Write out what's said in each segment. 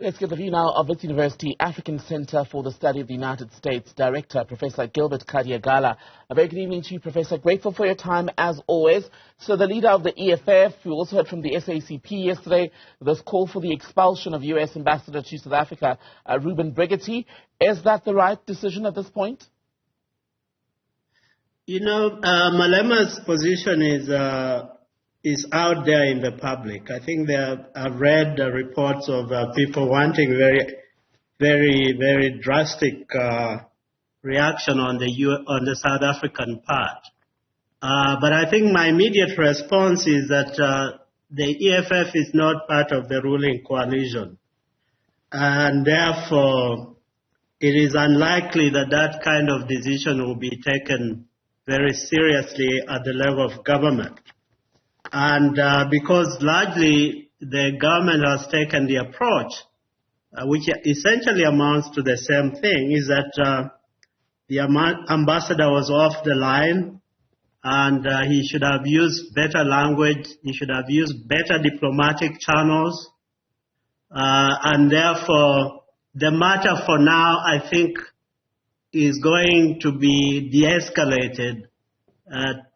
Let's get the view now of Wits University African Center for the Study of the United States Director, Professor Gilbert Khadiagala. A very good evening to you, Professor. Grateful for your time, as always. So the leader of the EFF, we also heard from the SACP yesterday, this call for the expulsion of U.S. Ambassador to South Africa, Reuben Brigety. Is that the right decision at this point? You know, Malema's position is out there in the public. I think I've read reports of people wanting very drastic reaction on the South African part. But I think my immediate response is that the EFF is not part of the ruling coalition, and therefore it is unlikely that that kind of decision will be taken very seriously at the level of government. And because largely the government has taken the approach, which essentially amounts to the same thing, is that the ambassador was off the line, and he should have used better language, he should have used better diplomatic channels, and therefore the matter for now, I think, is going to be de-escalated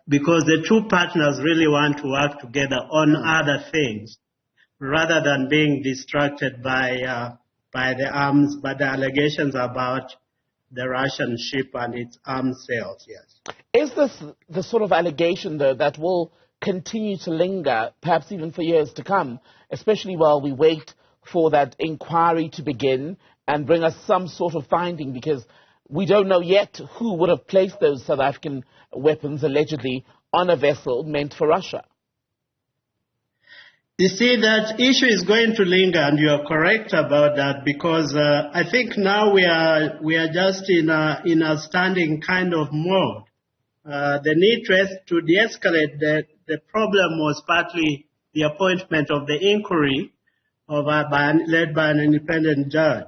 because the two partners really want to work together on other things rather than being distracted by the allegations about the Russian ship and its arms sales. Yes. Is this the sort of allegation, though, that will continue to linger, perhaps even for years to come, especially while we wait for that inquiry to begin and bring us some sort of finding, because we don't know yet who would have placed those South African weapons allegedly on a vessel meant for Russia? You see, that issue is going to linger, and you are correct about that, because I think now we are just in a standing kind of mode. The need to de-escalate the problem was partly the appointment of the inquiry led by an independent judge.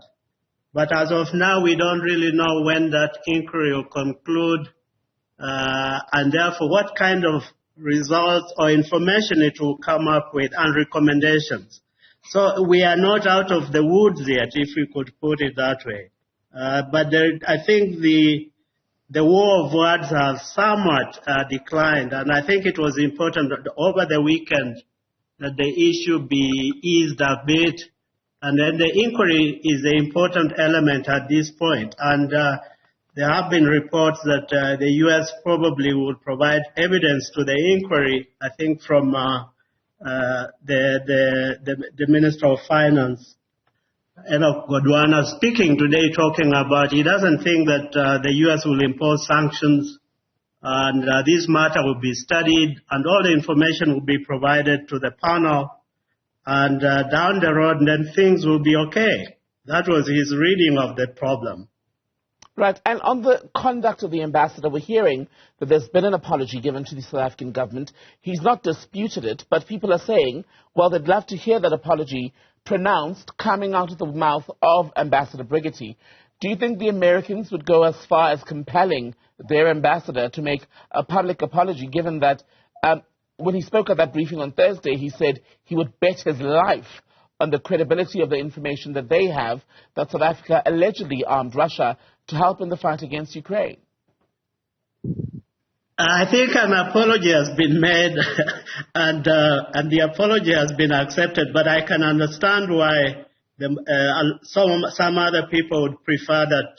But as of now, we don't really know when that inquiry will conclude, and therefore what kind of results or information it will come up with and recommendations. So we are not out of the woods yet, if we could put it that way. But I think the war of words has somewhat declined, and I think it was important that over the weekend that the issue be eased a bit. And then the inquiry is the important element at this point. And there have been reports that the U.S. probably would provide evidence to the inquiry, I think from the Minister of Finance, Enoch Godwana, speaking today, talking about he doesn't think that the U.S. will impose sanctions, and this matter will be studied, and all the information will be provided to the panel. And down the road, then things will be okay. That was his reading of the problem. Right. And on the conduct of the ambassador, we're hearing that there's been an apology given to the South African government. He's not disputed it, but people are saying, well, they'd love to hear that apology pronounced coming out of the mouth of Ambassador Brigety. Do you think the Americans would go as far as compelling their ambassador to make a public apology, given that when he spoke at that briefing on Thursday, he said he would bet his life on the credibility of the information that they have that South Africa allegedly armed Russia to help in the fight against Ukraine? I think an apology has been made and the apology has been accepted, but I can understand why some other people would prefer that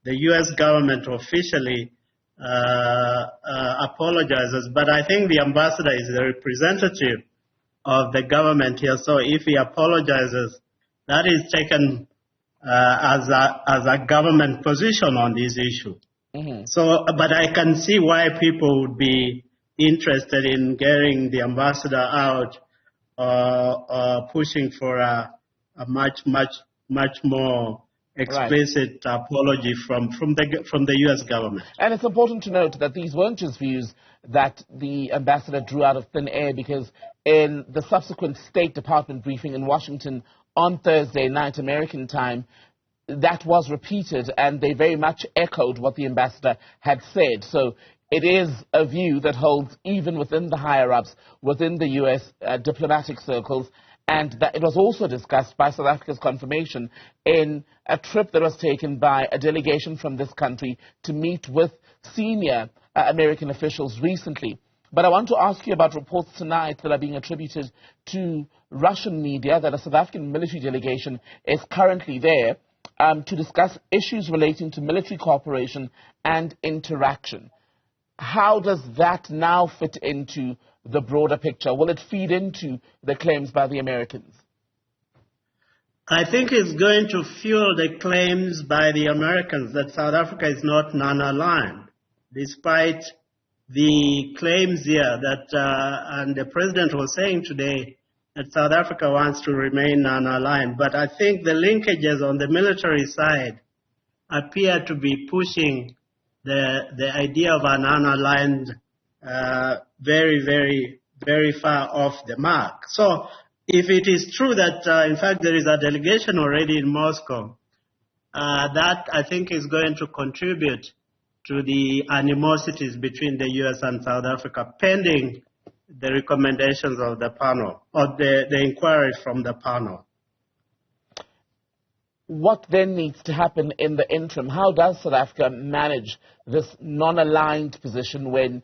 the U.S. government officially apologizes, but I think the ambassador is the representative of the government here. So if he apologizes, that is taken as a government position on this issue. Mm-hmm. So, but I can see why people would be interested in getting the ambassador out, pushing for a much more explicit apology from the U.S. government. And it's important to note that these weren't just views that the ambassador drew out of thin air, because in the subsequent State Department briefing in Washington on Thursday night American time, that was repeated, and they very much echoed what the ambassador had said. So it is a view that holds even within the higher-ups, within the U.S. Diplomatic circles. and that it was also discussed by South Africa's confirmation in a trip that was taken by a delegation from this country to meet with senior American officials recently. But I want to ask you about reports tonight that are being attributed to Russian media that a South African military delegation is currently there to discuss issues relating to military cooperation and interaction. How does that now fit into the broader picture? Will it feed into the claims by the Americans? I think it's going to fuel the claims by the Americans that South Africa is not non-aligned, despite the claims here that, and the president was saying today, that South Africa wants to remain non-aligned. But I think the linkages on the military side appear to be pushing the idea of a non-aligned very, very, very far off the mark. So if it is true that, in fact, there is a delegation already in Moscow, that I think is going to contribute to the animosities between the U.S. and South Africa, pending the recommendations of the panel, or the inquiry from the panel. What then needs to happen in the interim? How does South Africa manage this non-aligned position when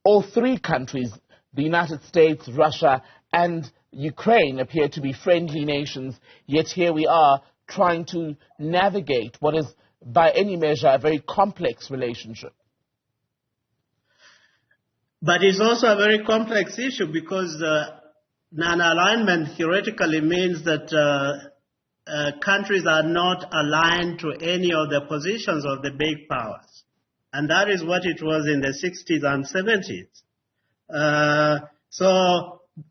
all three countries, the United States, Russia, and Ukraine, appear to be friendly nations, yet here we are trying to navigate what is, by any measure, a very complex relationship? But it's also a very complex issue because non-alignment theoretically means that countries are not aligned to any of the positions of the big powers. And that is what it was in the 60s and 70s.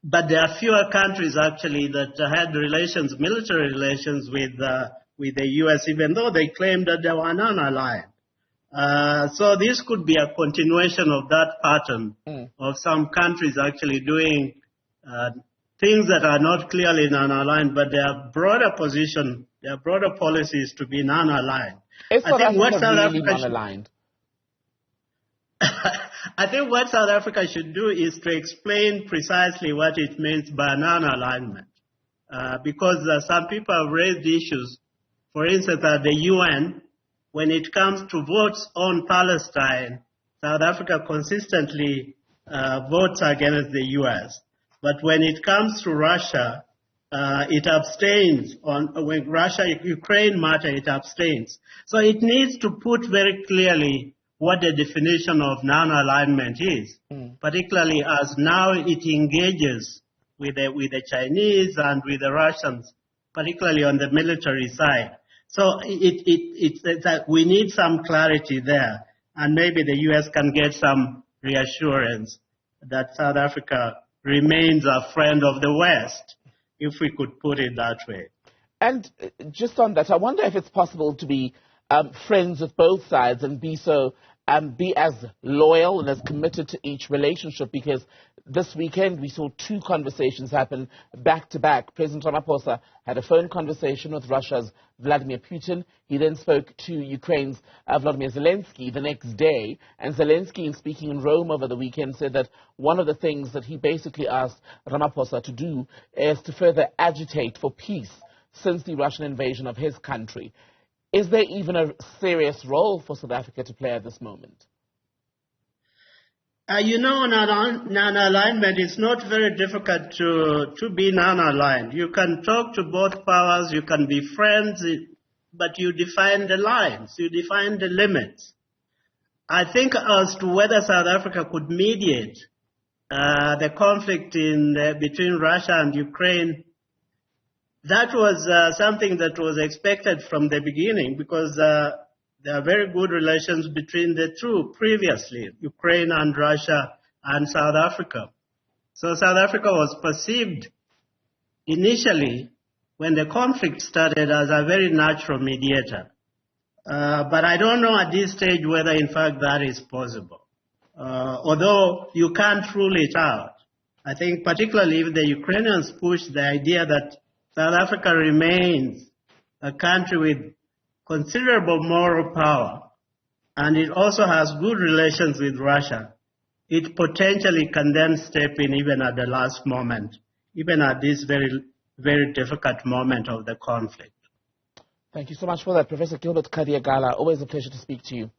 But there are fewer countries actually that had relations, military relations with the U.S., even though they claimed that they were non-aligned. So this could be a continuation of that pattern of some countries actually doing things that are not clearly non-aligned, but their broader position, their broader policies to be non-aligned. I think what South Africa should do is to explain precisely what it means by non-alignment, because some people have raised issues. For instance, at the UN, when it comes to votes on Palestine, South Africa consistently votes against the U.S. But when it comes to Russia, it abstains. When Russia-Ukraine matter, it abstains. So it needs to put very clearly what the definition of non-alignment is, particularly as now it engages with the Chinese and with the Russians, particularly on the military side. So it's that we need some clarity there, and maybe the U.S. can get some reassurance that South Africa remains a friend of the West, if we could put it that way. And just on that, I wonder if it's possible to be friends with both sides and be as loyal and as committed to each relationship, because this weekend we saw two conversations happen back to back. President Ramaphosa had a phone conversation with Russia's Vladimir Putin. He then spoke to Ukraine's Volodymyr Zelensky the next day, and Zelensky, in speaking in Rome over the weekend, said that one of the things that he basically asked Ramaphosa to do is to further agitate for peace since the Russian invasion of his country. Is there even a serious role for South Africa to play at this moment? Non-alignment is not very difficult to be non-aligned. You can talk to both powers, you can be friends, but you define the lines, you define the limits. I think as to whether South Africa could mediate the conflict between Russia and Ukraine, that was something that was expected from the beginning, because there are very good relations between the two previously, Ukraine and Russia and South Africa. So South Africa was perceived initially, when the conflict started, as a very natural mediator. But I don't know at this stage whether in fact that is possible. Although you can't rule it out. I think particularly if the Ukrainians push the idea that South Africa remains a country with considerable moral power, and it also has good relations with Russia, it potentially can then step in even at the last moment even at this very, very difficult moment of the conflict. Thank you so much for that, Professor Gilbert Khadiagala. Always a pleasure to speak to you.